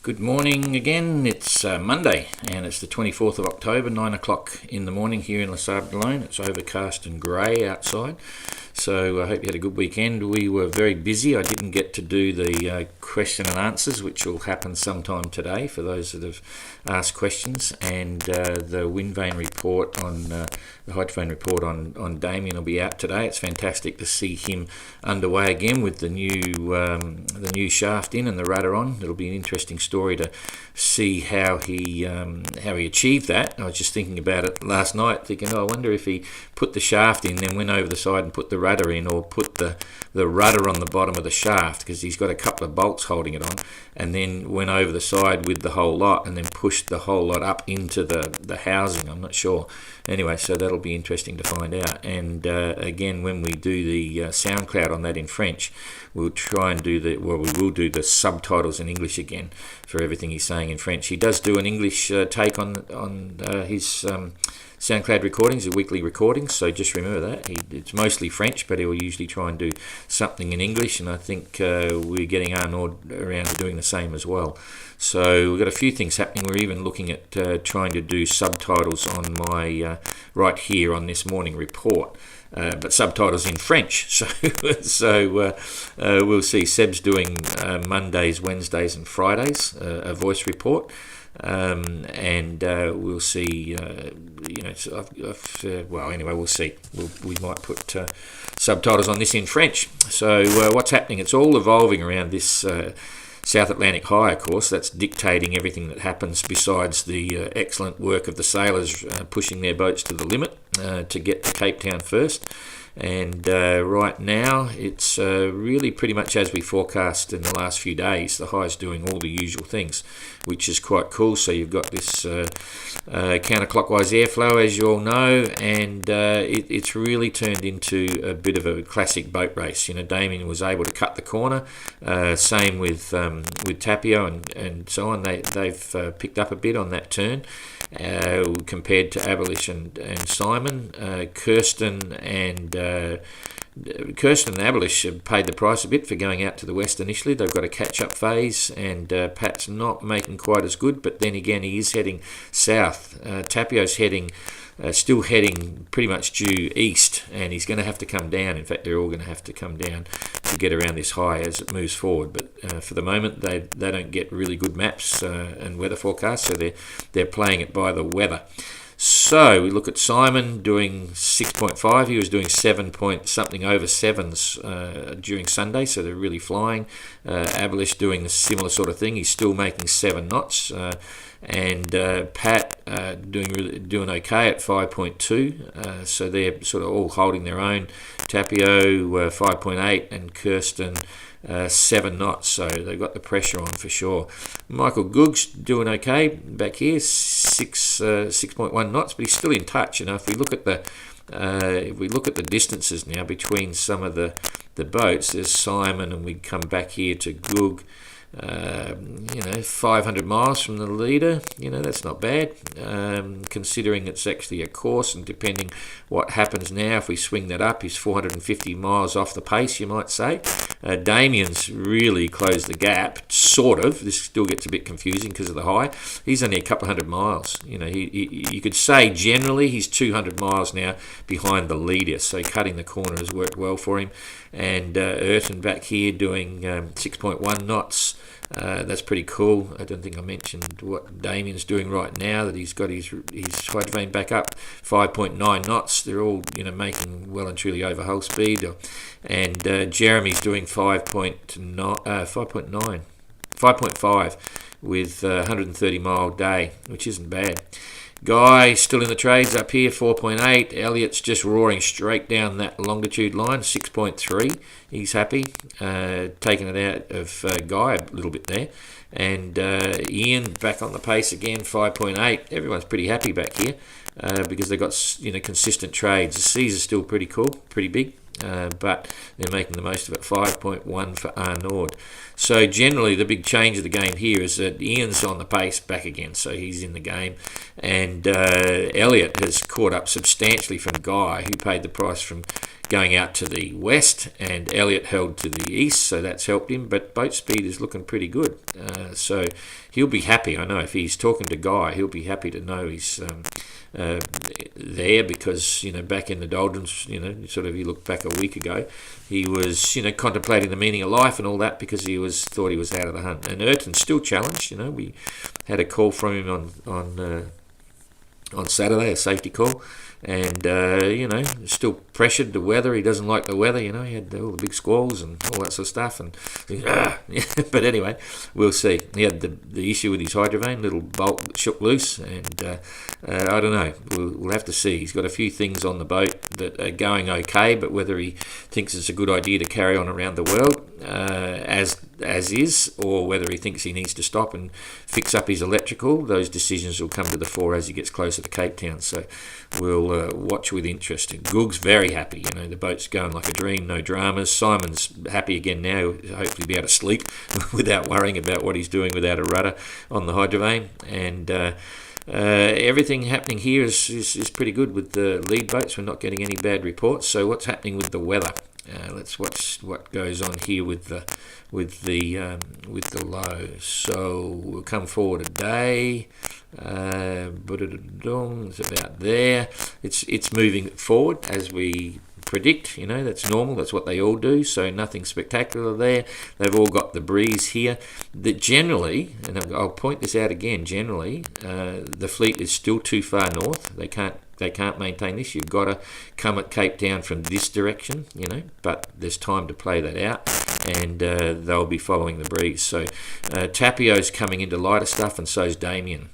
Good morning again. It's Monday and it's the 24th of October, 9 o'clock in the morning here in Les Sables d'Olonne. It's overcast and grey outside. So I hope you had a good weekend. We were very busy. I didn't get to do the question and answers, which will happen sometime today for those that have asked questions. And the wind vane report on the hydrophone report on Damien will be out today. It's fantastic to see him underway again with the new shaft in and the rudder on. It'll be an interesting story to see how he achieved that. I was just thinking about it last night, thinking, I wonder if he put the shaft in, then went over the side and put the rudder in, or put the rudder on the bottom of the shaft, because he's got a couple of bolts holding it on, and then went over the side with the whole lot and then pushed the whole lot up into the housing. I'm not sure. Anyway, so that'll be interesting to find out. And again, when we do the SoundCloud on that in French, we'll try and we will do the subtitles in English again for everything he's saying in French. He does do an English take on his SoundCloud recordings, the weekly recordings, so just remember that. It's mostly French, but he'll usually try and do something in English, and I think we're getting Arnaud around to doing the same as well. So we've got a few things happening. We're even looking at trying to do subtitles on my right here on this morning report. But subtitles in French. So we'll see. Seb's doing Mondays, Wednesdays, and Fridays a voice report, and we'll see. Anyway, we'll see. We might put subtitles on this in French. So what's happening? It's all evolving around this South Atlantic High, of course. That's dictating everything that happens, besides the excellent work of the sailors pushing their boats to the limit to get to Cape Town first. And right now it's really pretty much as we forecast in the last few days. The high's doing all the usual things, which is quite cool. So you've got this counterclockwise airflow, as you all know, and it's really turned into a bit of a classic boat race. Damien was able to cut the corner. Same with Tapio and so on. They've picked up a bit on that turn compared to Abelish and Simon. Kirsten and Abelish have paid the price a bit for going out to the west initially. They've got a catch-up phase, and Pat's not making quite as good, but then again he is heading south. Tapio's still heading pretty much due east, and he's going to have to come down. In fact, they're all going to have to come down to get around this high as it moves forward. But for the moment, they don't get really good maps and weather forecasts, so they're playing it by the weather. So we look at Simon doing 6.5. He was doing 7 point something over sevens during Sunday, so they're really flying. Abelish doing a similar sort of thing. He's still making 7 knots. And Pat doing okay at 5.2, so they're sort of all holding their own. Tapio 5.8 and Kirsten 7 knots, so they've got the pressure on for sure. Michael Goog's doing okay back here, 6.1 knots, but he's still in touch. If we look at the distances now between some of the boats, there's Simon, and we come back here to Goog. 500 miles from the leader, that's not bad, considering it's actually a course, and depending what happens now, if we swing that up, he's 450 miles off the pace, you might say. Damien's really closed the gap, sort of. This still gets a bit confusing because of the high. He's only a couple of hundred miles. You could say generally he's 200 miles now behind the leader, so cutting the corner has worked well for him. And Erton back here doing 6.1 knots. That's pretty cool. I don't think I mentioned what Damien's doing right now, that he's got his hydrovane back up 5.9 knots. They're all making well and truly over hull speed. And Jeremy's doing 5.5 with 130 mile day, which isn't bad. Guy still in the trades up here, 4.8. Elliot's just roaring straight down that longitude line, 6.3. He's happy, taking it out of Guy a little bit there. And Ian back on the pace again, 5.8. Everyone's pretty happy back here because they've got consistent trades. The seas are still pretty cool, pretty big. But they're making the most of it. 5.1 for Arnaud. So generally the big change of the game here is that Ian's on the pace back again, so he's in the game, and Elliot has caught up substantially from Guy, who paid the price from going out to the west, and Elliot held to the east, so that's helped him. But boat speed is looking pretty good, so he'll be happy. I know if he's talking to Guy, he'll be happy to know he's there, because back in the doldrums, sort of, you look back a week ago, he was contemplating the meaning of life and all that, because he thought he was out of the hunt. And Ayrton's still challenged. We had a call from him on Saturday, a safety call, and still pressured the weather. He doesn't like the weather. He had all the big squalls and all that sort of stuff, and but anyway, we'll see. He had the issue with his hydrovane, little bolt that shook loose, and I don't know. We'll have to see. He's got a few things on the boat that are going okay, but whether he thinks it's a good idea to carry on around the world as is, or whether he thinks he needs to stop and fix up his electrical, those decisions will come to the fore as he gets closer to Cape Town. So we'll watch with interest. And Goog's very happy. The boat's going like a dream, no dramas. Simon's happy again now, hopefully be able to sleep without worrying about what he's doing without a rudder on the hydrovane. And everything happening here is pretty good with the lead boats. We're not getting any bad reports. So what's happening with the weather? Let's watch what goes on here with the low. So we'll come forward a day. It's about there. It's moving forward as we predict. That's normal. That's what they all do. So nothing spectacular there. They've all got the breeze here. That generally, and I'll point this out again. Generally, the fleet is still too far north. They can't maintain this. You've got to come at Cape Town from this direction, but there's time to play that out, and they'll be following the breeze. So Tapio's coming into lighter stuff, and so's Damien.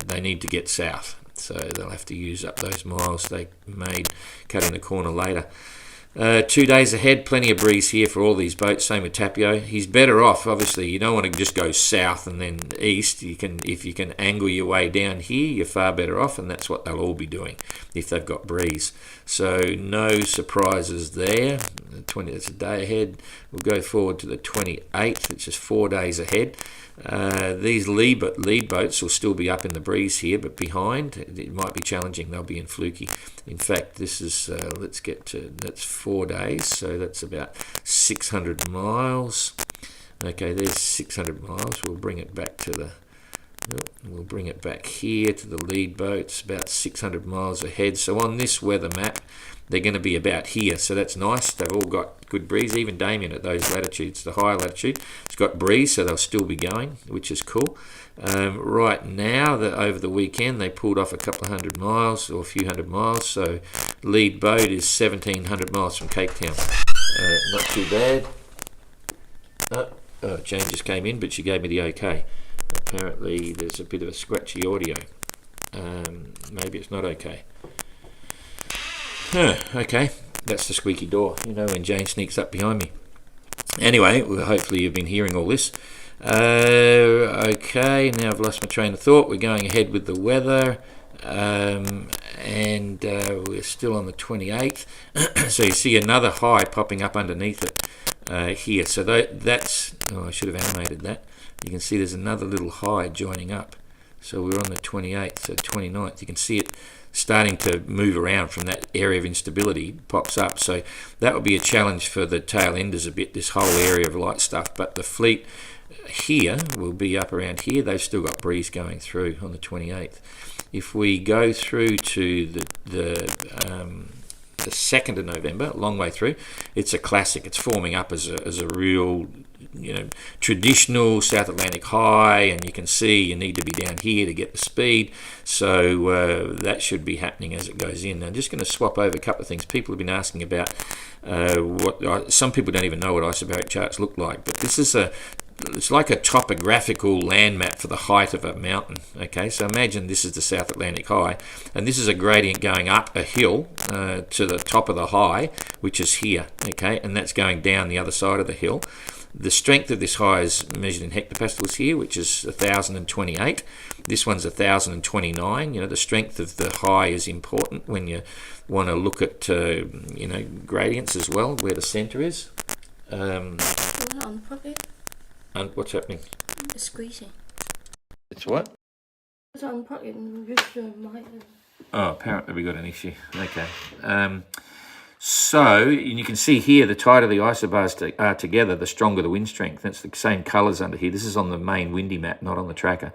They need to get south, so they'll have to use up those miles they made cutting the corner later. 2 days ahead, plenty of breeze here for all these boats. Same with Tapio. He's better off. Obviously, you don't want to just go south and then east. If you can angle your way down here, you're far better off, and that's what they'll all be doing if they've got breeze. So no surprises there. It's a day ahead. We'll go forward to the 28th, which is 4 days ahead. These lead boats will still be up in the breeze here, but behind it might be challenging. They'll be in fluky. In fact, this is that's 4 days, so that's about 600 miles. Okay, there's 600 miles. We'll bring it back here to the lead boats, about 600 miles ahead. So on this weather map, they're going to be about here, so that's nice. They've all got good breeze. Even Damien at those latitudes, the higher latitude, it's got breeze, so they'll still be going, which is cool. Right now, over the weekend, they pulled off a couple of hundred miles or a few hundred miles, so lead boat is 1,700 miles from Cape Town. Not too bad. Jane just came in, but she gave me the okay. Apparently, there's a bit of a scratchy audio. Maybe it's not okay. Okay, that's the squeaky door. When Jane sneaks up behind me. Anyway, hopefully you've been hearing all this. Okay, now I've lost my train of thought. We're going ahead with the weather, and we're still on the 28th. So you see another high popping up underneath it here. So that's... I should have animated that. You can see there's another little high joining up. So we're on the 28th, so 29th. You can see it starting to move around from that area of instability, pops up. So that will be a challenge for the tail enders a bit, this whole area of light stuff. But the fleet here will be up around here. They've still got breeze going through on the 28th. If we go through to the 2nd of November, a long way through, it's a classic. It's forming up as a real traditional South Atlantic high, and you can see you need to be down here to get the speed. So that should be happening as it goes in. I'm just going to swap over a couple of things. People have been asking about some people don't even know what isobaric charts look like, but this is it's like a topographical land map for the height of a mountain. Okay, so imagine this is the South Atlantic high, and this is a gradient going up a hill to the top of the high, which is here. Okay, and that's going down the other side of the hill. The strength of this high is measured in hectopascals here, which is 1,028. This one's 1,029. The strength of the high is important when you want to look at gradients as well, where the centre is. On the pocket. And what's happening? It's squeezing. It's what? It's on the pocket and just Oh, apparently we got an issue. Okay. So, and you can see here, the tighter the isobars are together, the stronger the wind strength. That's the same colours under here. This is on the main windy map, not on the tracker.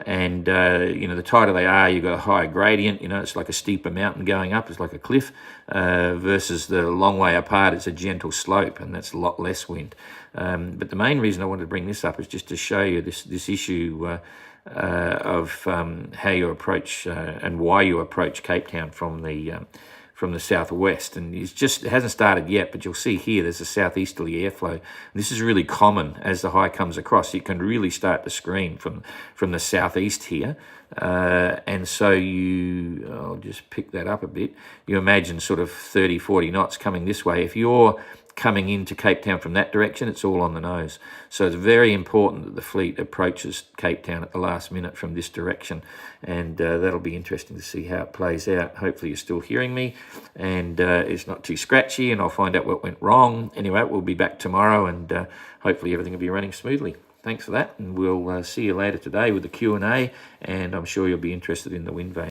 And, you know, the tighter they are, you've got a higher gradient. You know, it's like a steeper mountain going up. It's like a cliff. Versus the long way apart, it's a gentle slope, and that's a lot less wind. But the main reason I wanted to bring this up is just to show you this issue of how you approach and why you approach Cape Town from the southwest. And it hasn't started yet, but you'll see here there's a southeasterly airflow. This is really common as the high comes across. You can really start to scream from the southeast here. And so I'll just pick that up a bit. You imagine sort of 30, 40 knots coming this way. If you're coming into Cape Town from that direction, it's all on the nose. So it's very important that the fleet approaches Cape Town at the last minute from this direction, and that'll be interesting to see how it plays out. Hopefully you're still hearing me, and it's not too scratchy, and I'll find out what went wrong. Anyway, we'll be back tomorrow, and hopefully everything will be running smoothly. Thanks for that, and we'll see you later today with the Q&A, and I'm sure you'll be interested in the wind vane.